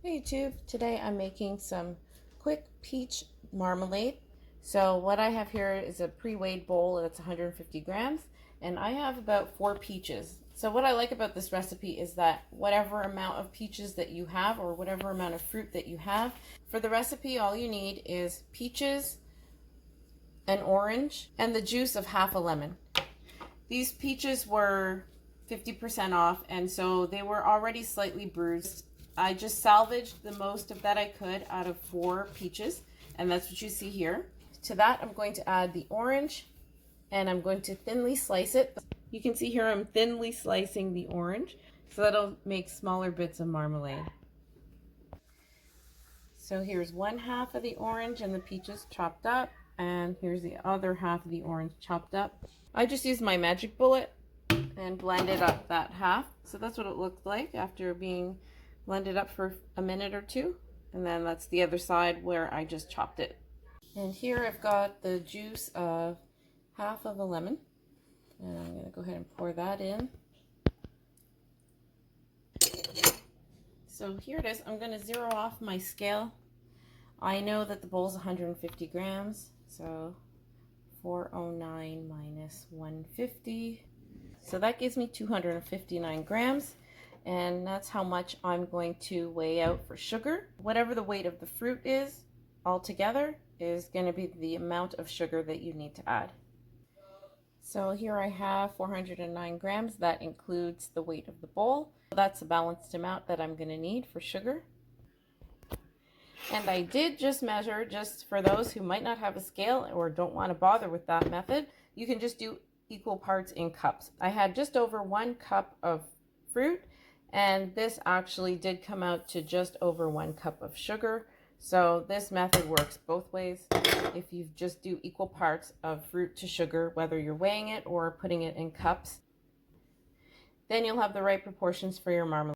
Hey YouTube, today I'm making some quick peach marmalade. So what I have here is a pre-weighed bowl that's 150 grams, and I have about 4 peaches. So what I like about this recipe is that whatever amount of peaches that you have, or whatever amount of fruit that you have, for the recipe all you need is peaches, an orange, and the juice of half a lemon. These peaches were 50% off, and so they were already slightly bruised. I just salvaged the most of that I could out of 4 peaches, and that's what you see here. To that, I'm going to add the orange, and I'm going to thinly slice it. You can see here I'm thinly slicing the orange, so that'll make smaller bits of marmalade. So here's one half of the orange and the peaches chopped up, and here's the other half of the orange chopped up. I just used my magic bullet and blended up that half. So that's what it looked like after being blended up for a minute or two. And then that's the other side where I just chopped it. And here I've got the juice of half of a lemon. And I'm going to go ahead and pour that in. So here it is. I'm going to zero off my scale. I know that the bowl is 150 grams. So 409 minus 150. So that gives me 259 grams. And that's how much I'm going to weigh out for sugar. Whatever the weight of the fruit is altogether is going to be the amount of sugar that you need to add. So here I have 409 grams. That includes the weight of the bowl. That's a balanced amount that I'm going to need for sugar. And I did just measure, just for those who might not have a scale or don't want to bother with that method, you can just do equal parts in cups. I had just over 1 cup of fruit, and this actually did come out to just over 1 cup of sugar. So this method works both ways. If you just do equal parts of fruit to sugar, whether you're weighing it or putting it in cups, then you'll have the right proportions for your marmalade.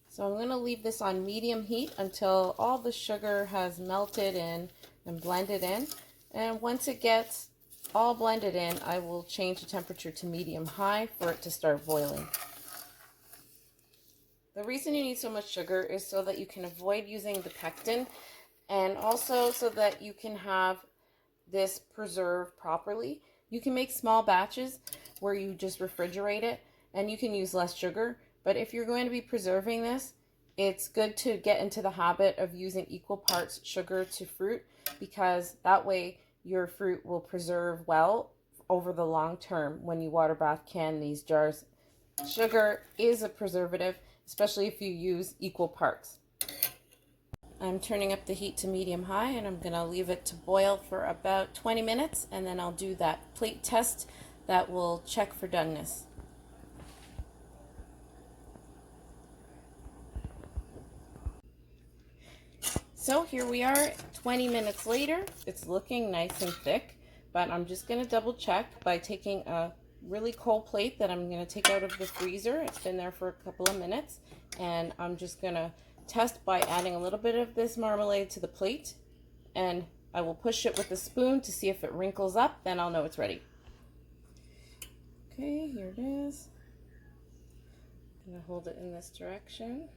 So I'm going to leave this on medium heat until all the sugar has melted in and blended in. And once it gets all blended in, I will change the temperature to medium-high for it to start boiling. The reason you need so much sugar is so that you can avoid using the pectin, and also so that you can have this preserved properly. You can make small batches where you just refrigerate it and you can use less sugar, but if you're going to be preserving this, it's good to get into the habit of using equal parts sugar to fruit, because that way your fruit will preserve well over the long term when you water bath can these jars. Sugar is a preservative, especially if you use equal parts. I'm turning up the heat to medium-high, and I'm going to leave it to boil for about 20 minutes, and then I'll do that plate test that will check for doneness. So here we are 20 minutes later. It's looking nice and thick, but I'm just going to double check by taking a really cold plate that I'm going to take out of the freezer. It's been there for a couple of minutes, and I'm just going to test by adding a little bit of this marmalade to the plate, and I will push it with a spoon to see if it wrinkles up. Then I'll know it's ready. Okay, here it is. I'm going to hold it in this direction.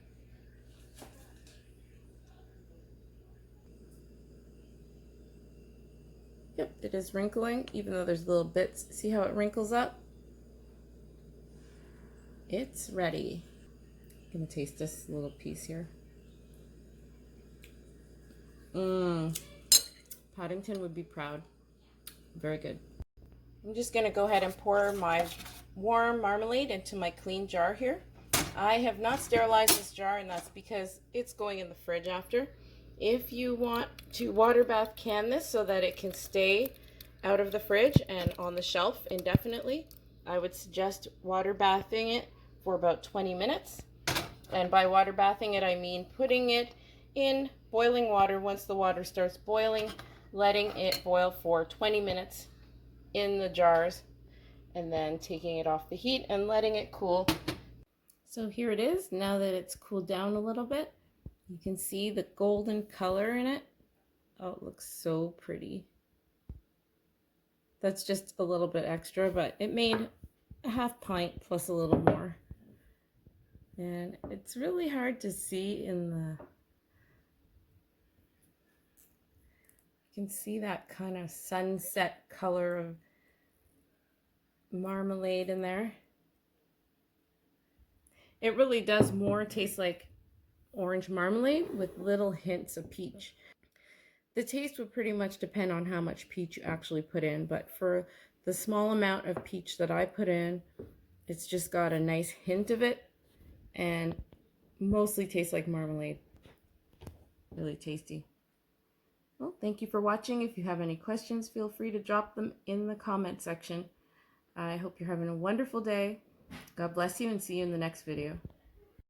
Yep, it is wrinkling, even though there's little bits. See how it wrinkles up? It's ready. I'm gonna taste this little piece here. Paddington would be proud. Very good. I'm just gonna go ahead and pour my warm marmalade into my clean jar here. I have not sterilized this jar, and that's because it's going in the fridge after. If you want to water bath can this so that it can stay out of the fridge and on the shelf indefinitely, I would suggest water bathing it for about 20 minutes. And by water bathing it, I mean putting it in boiling water. Once the water starts boiling, letting it boil for 20 minutes in the jars, and then taking it off the heat and letting it cool. So here it is, now that it's cooled down a little bit. You can see the golden color in it. Oh, it looks so pretty. That's just a little bit extra, but it made a half pint plus a little more. And it's really hard to see in the can see that kind of sunset color of marmalade in there. It really does more taste like orange marmalade with little hints of peach. The taste would pretty much depend on how much peach you actually put in, but for the small amount of peach that I put in, it's just got a nice hint of it and mostly tastes like marmalade. Really tasty. Well, thank you for watching. If you have any questions, feel free to drop them in the comment section. I hope you're having a wonderful day. God bless you and see you in the next video.